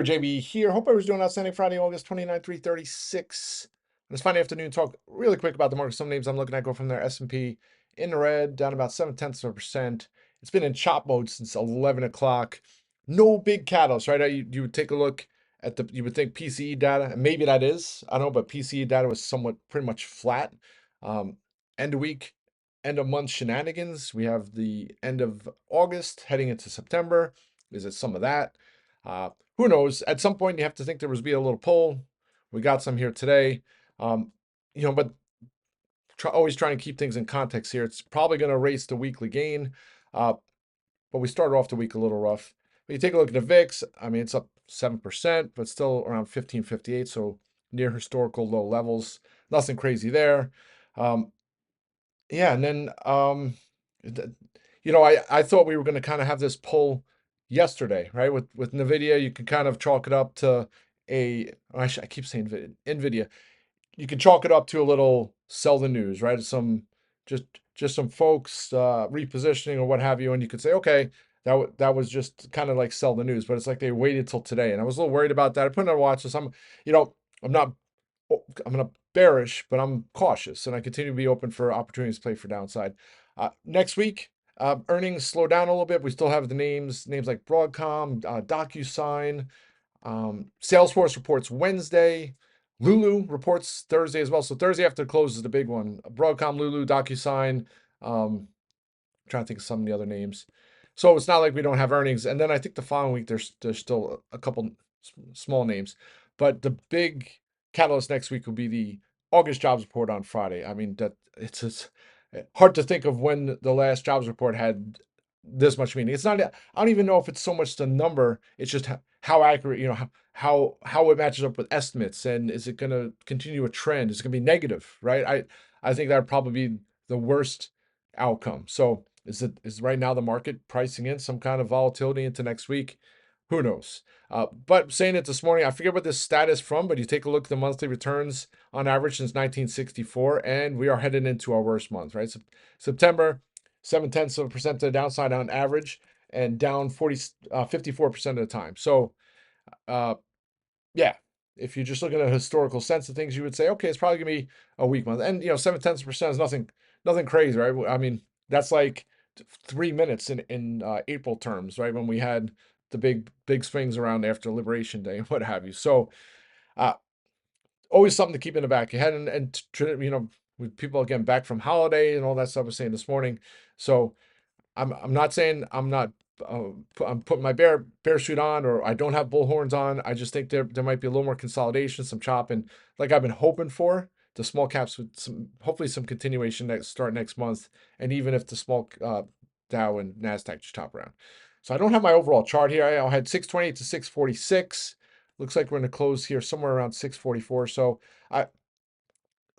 JB here. Hope everyone's doing outstanding. Friday, August 29th, 3:36. This Friday afternoon, talk really quick about the market. Some names I'm looking at go from there. S&P in the red, down about 0.7%. It's been in chop mode since 11 o'clock. No big catalyst, right? You would take a look at you would think PCE data, and maybe that is, I don't know, but PCE data was somewhat pretty much flat. Um, End of week, end of month shenanigans. We have the end of August heading into September. Is it some of that? Who knows? At some point, you have to think there was be a little pull. We got some here today. Um, but always trying to keep things in context here. It's probably going to race the weekly gain, uh, but we started off the week a little rough. But you take a look at the VIX. I mean, it's up 7%, but still around 1558, so near historical low levels. Nothing crazy there. Um, yeah, and then th- I thought we were going to kind of have this pull yesterday, right? With Nvidia, you can kind of chalk it up to I keep saying Nvidia. You can chalk it up to a little sell the news, right? Just just some folks repositioning or what have you, and you could say, okay, that was just kind of like sell the news, but it's like they waited till today, and I was a little worried about that. I put it on watch list. I'm not I'm not bearish, but I'm cautious, and I continue to be open for opportunities to play for downside. Next week, earnings slow down a little bit. We still have the names like Broadcom, DocuSign, Salesforce reports Wednesday. Lulu reports Thursday as well. So Thursday after close is the big one. Broadcom, Lulu, DocuSign. Trying to think of some of the other names. So it's not like we don't have earnings. And then I think the following week there's still a couple small names, but the big catalyst next week will be the August jobs report on Friday. I mean that it's hard to think of when the last jobs report had this much meaning. It's not. I don't even know if it's so much the number. It's just how accurate. How it matches up with estimates, and is it going to continue a trend? Is it going to be negative? Right. I think that would probably be the worst outcome. So is right now the market pricing in some kind of volatility into next week? Who knows? But saying it this morning, I forget what this stat is from, but you take a look at the monthly returns on average since 1964, and we are headed into our worst month, right? So September, 0.7% to the downside on average, and down 54% of the time. So, uh, yeah, if you're just looking at a historical sense of things, you would say, okay, it's probably gonna be a weak month. And 0.7% is nothing crazy, right? I mean, that's like 3 minutes in April terms, right? When we had the big swings around after Liberation Day and what have you. So uh, always something to keep in the back of your head. And with people getting back from holiday and all that stuff I was saying this morning. So I'm not saying I'm putting my bear suit on or I don't have bull horns on. I just think there might be a little more consolidation, some chopping, like I've been hoping for. The small caps with hopefully some continuation start next month, and even if the small Dow and Nasdaq just top around. So I don't have my overall chart here. I had 628 to 646. Looks like we're going to close here somewhere around 644. So I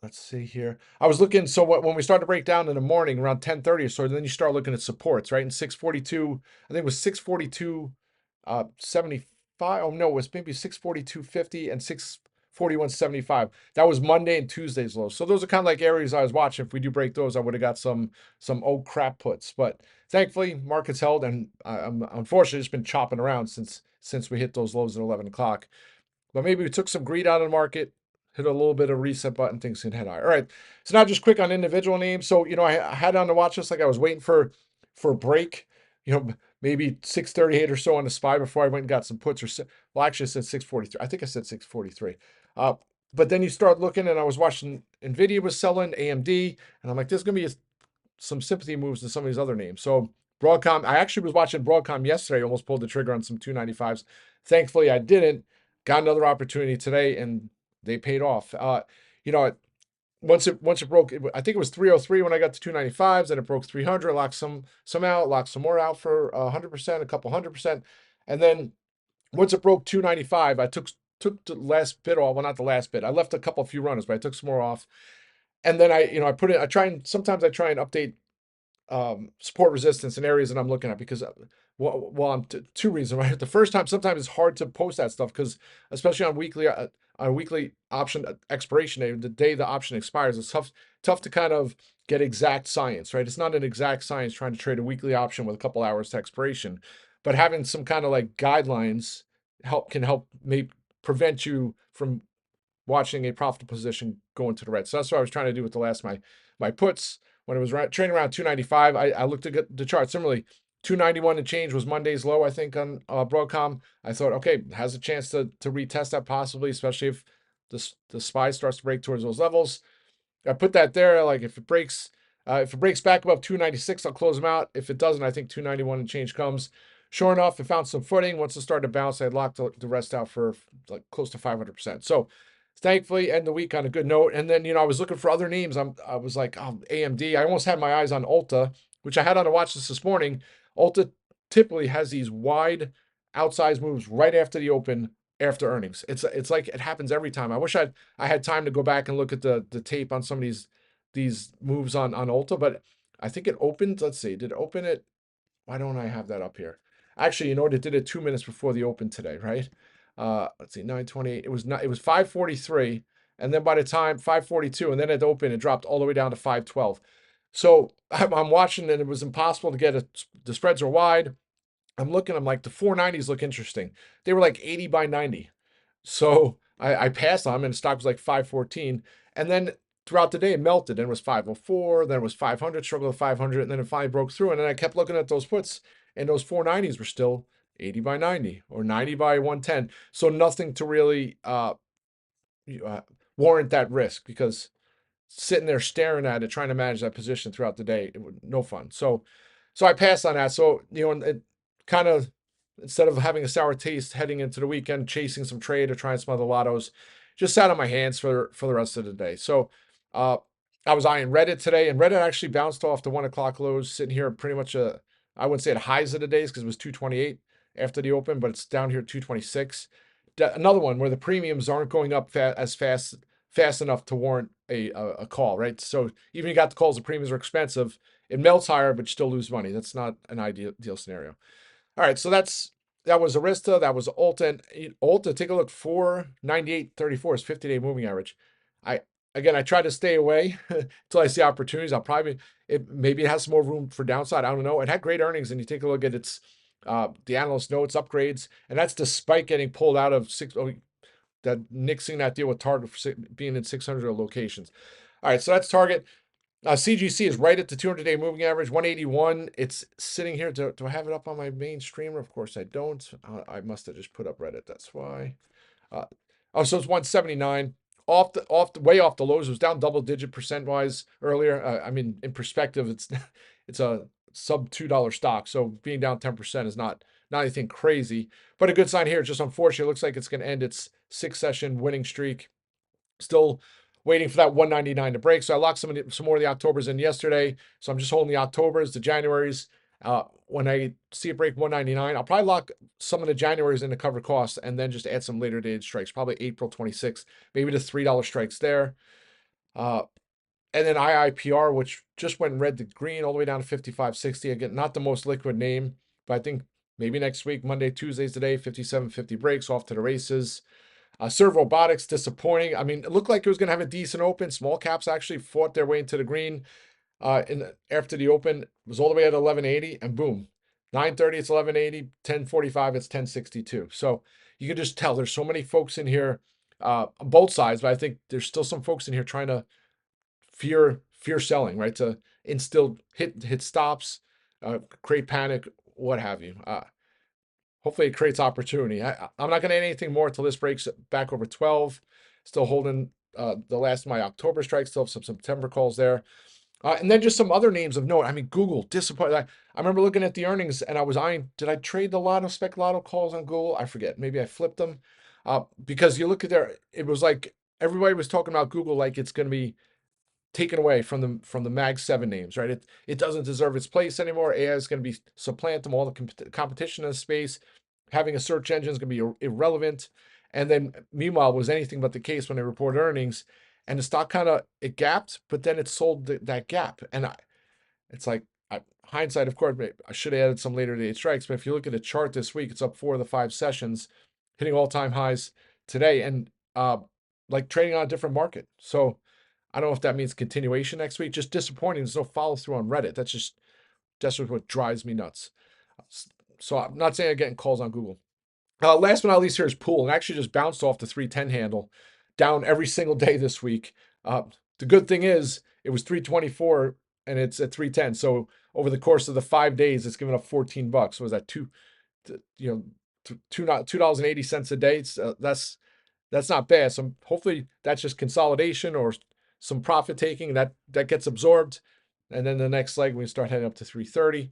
let's see here. I was looking, so when we start to break down in the morning around 10:30 or so, then you start looking at supports, right? And 642, I think it was 642 75. Oh no, it was maybe 642.50 and 641.75. That was Monday and Tuesday's lows. So those are kind of like areas I was watching. If we do break those, I would have got some oh crap puts. But thankfully, markets held, and I'm unfortunately it's been chopping around since we hit those lows at 11 o'clock. But maybe we took some greed out of the market, hit a little bit of reset button, things can head higher. All right. So now just quick on individual names. So, I had on the watch list, like I was waiting for a break, maybe 638 or so on the SPY before I went and got some puts well, actually I said 643. I think I said 643. But then you start looking, and I was watching Nvidia was selling AMD, and I'm like, there's gonna be some sympathy moves in some of these other names. So Broadcom, I actually was watching Broadcom yesterday, almost pulled the trigger on some 295s. Thankfully, I didn't. Got another opportunity today, and they paid off. You know, once it broke, I think it was 303 when I got to 295s, and it broke 300, locked some out, locked some more out for 100%, a couple 100%, and then once it broke 295, I took the last bit off. Well, not the last bit. I left a few runners, but I took some more off. And then I put it. Sometimes I try and update support resistance in areas that I'm looking at because well, I'm two reasons, right? The first time, sometimes it's hard to post that stuff because especially on a weekly option expiration day, the day the option expires, it's tough to kind of get exact science, right? It's not an exact science trying to trade a weekly option with a couple hours to expiration, but having some kind of like guidelines help maybe prevent you from watching a profitable position go into the red. So that's what I was trying to do with the last my puts when it was trading around 295. I looked at the chart similarly. 291 and change was Monday's low, I think, on Broadcom. I thought, okay, has a chance to retest that possibly, especially if the SPY starts to break towards those levels. I put that there. Like if it breaks back above 296, I'll close them out. If it doesn't, I think 291 and change comes. Sure enough, it found some footing. Once it started to bounce, I locked the rest out for like close to 500%. So thankfully, end the week on a good note. And then, I was looking for other names. I was like, oh, AMD. I almost had my eyes on Ulta, which I had on to watch this morning. Ulta typically has these wide outsized moves right after the open after earnings. It's like it happens every time. I wish I had time to go back and look at the tape on some of these moves on Ulta, but I think it opened. Let's see, did it open it? Why don't I have that up here? Actually, you know what? It did it 2 minutes before the open today, right? Let's see, 9:28. It was not. It was 5:43, and then by the time 5:42, and then it opened, it dropped all the way down to 5:12. So I'm watching, and it was impossible to get it. The spreads are wide. I'm looking. I'm like the 490s look interesting. They were like 80 by 90. So I passed on them, and the stock was like 514. And then throughout the day, it melted. And it was 504, then it was 500, struggled with 500, and then it finally broke through. And then I kept looking at those puts, and those 490s were still 80 by 90 or 90 by 110. So nothing to really warrant that risk, because sitting there staring at it, trying to manage that position throughout the day, it was no fun. So I passed on that. So, and it kind of, instead of having a sour taste heading into the weekend, chasing some trade or trying some other lottos, just sat on my hands for the rest of the day. So uh, I was eyeing Reddit today, and Reddit actually bounced off the 1 o'clock lows, sitting here pretty much I wouldn't say the highs of the days because it was 228 after the open, but it's down here 226. Another one where the premiums aren't going up as fast enough to warrant a call, right? So even you got the calls, the premiums are expensive. It melts higher, but you still lose money. That's not an ideal scenario. All right, so that was Arista, that was Ulta. And Ulta, take a look, 498.34 is 50-day moving average. I try to stay away until I see opportunities. I'll probably maybe it has some more room for downside. I don't know. It had great earnings, and you take a look at its the analyst notes, upgrades, and that's despite getting pulled out of that nixing that deal with Target for being in 600 locations. All right, so that's Target. CGC is right at the 200-day moving average, 181. It's sitting here. Do I have it up on my main streamer? Of course I don't. I must have just put up Reddit. That's why. So it's 179. Way off the lows. It was down double-digit percent-wise earlier. I mean, in perspective, it's a sub $2 stock. So being down 10% is not anything crazy. But a good sign here. Just unfortunately, it looks like it's going to end its 6-session winning streak. Still waiting for that 199 to break. So I locked some more of the Octobers in yesterday. So I'm just holding the Octobers, the Januaries. When I see it break 199, I'll probably lock some of the Januaries in to cover costs, and then just add some later dated strikes, probably April 26th, maybe the $3 strikes there. And then IIPR, which just went red to green all the way down to 55.60. Again, not the most liquid name, but I think maybe next week, Monday, Tuesday's today, 57.50 breaks, off to the races. SERV Robotics, disappointing. I mean, it looked like it was going to have a decent open. Small caps actually fought their way into the green. After the open, it was all the way at 1180, and boom, 9:30 it's 1180, 10:45 it's 1062. So you can just tell there's so many folks in here on both sides, but I think there's still some folks in here trying to fear selling, right? To instill hit stops, create panic, what have you. Hopefully it creates opportunity. I'm not going to add anything more until this breaks back over 12. Still holding the last of my October strikes. Still have some September calls there. And then just some other names of note. I mean, Google, disappointed. I remember looking at the earnings, and I was eyeing, did I trade the lotto, spec lotto calls on Google? I forget. Maybe I flipped them. Because you look at it was like everybody was talking about Google like it's going to be taken away from the Mag 7 names, right? It doesn't deserve its place anymore. AI is going to be supplant them, all the competition in the space. Having a search engine is going to be irrelevant. And then meanwhile, was anything but the case when they reported earnings, and the stock kind of it gapped, but then it sold that gap. And it's like hindsight, of course, I should have added some later date strikes. But if you look at the chart this week, it's up 4 of the 5 sessions, hitting all-time highs today, and like trading on a different market. So I don't know if that means continuation next week. Just disappointing. There's no follow through on Reddit. That's just what drives me nuts. So I'm not saying I'm getting calls on Google. Last but not least here is pool, and actually just bounced off the 310 handle, down every single day this week. Uh, the good thing is it was 324 and it's at 310. So over the course of the 5 days, it's given up $14. So was that you know, $2.80 a day? That's not bad. So hopefully that's just consolidation or some profit taking that gets absorbed, and then the next leg we start heading up to 330.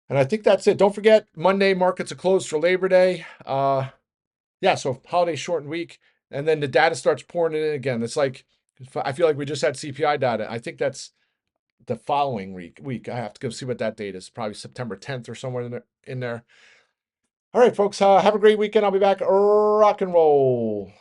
And I think that's it. Don't forget, Monday markets are closed for Labor Day. Yeah, so holiday shortened week, and then the data starts pouring in again. It's like I feel like we just had CPI data. I think that's the following week. I have to go see what that date is. Probably September 10th or somewhere in there. All right, folks. Have a great weekend. I'll be back. Rock and roll.